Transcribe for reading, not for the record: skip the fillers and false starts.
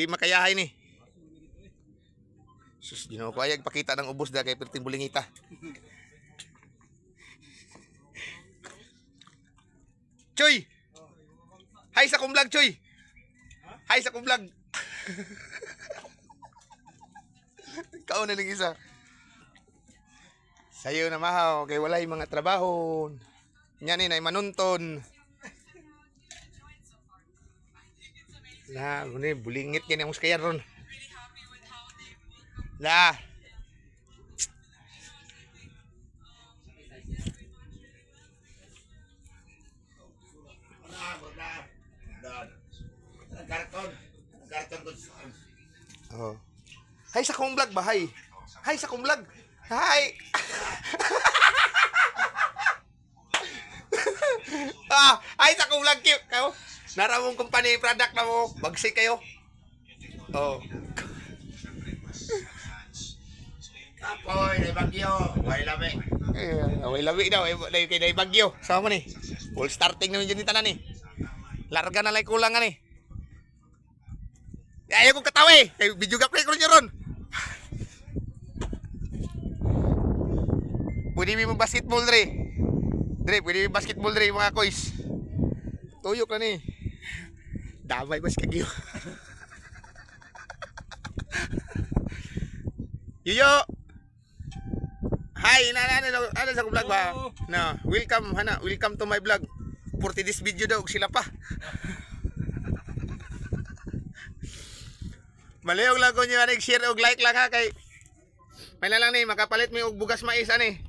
makayahay ni. Sus, Ginoo ko ayag pakita ng ubos da kay perting bulingita. Choy. Hi sa kong vlog, Choy. Hi sa kong vlog. Kao na lang isa. Sayo na mahaw kay walay mga trabaho. Nya ni nay manunton. Na, guni bulingit kini ang muskayan ron. La. Oh. Hay sa kong vlog ba? Hay. Hay sa kong vlog. Hay. Hay sa kong vlog kayo. Naramong company product na mo. Bagsik kayo. Oh. Apoy, may bagyo. Way labi. Way labi daw. Kay bagyo. Sama ni. Full starting naman dyan ni tanan ni. Larga na lang kulang ni. Ayaw kong katawa eh. Video gaplay ko rin ron. Pwede mo basketball dre. Dre, pwede mo basketball dre mga koys. Tuyok na ni. Damay mas kagyo. Yuyo. Hi, ano sa vlog ba? No, welcome to my vlog. For this video daw sila pa. Maliyog lang ko nyo share og like lang ha kay may lang ni makapalit mo og bugas mais ani.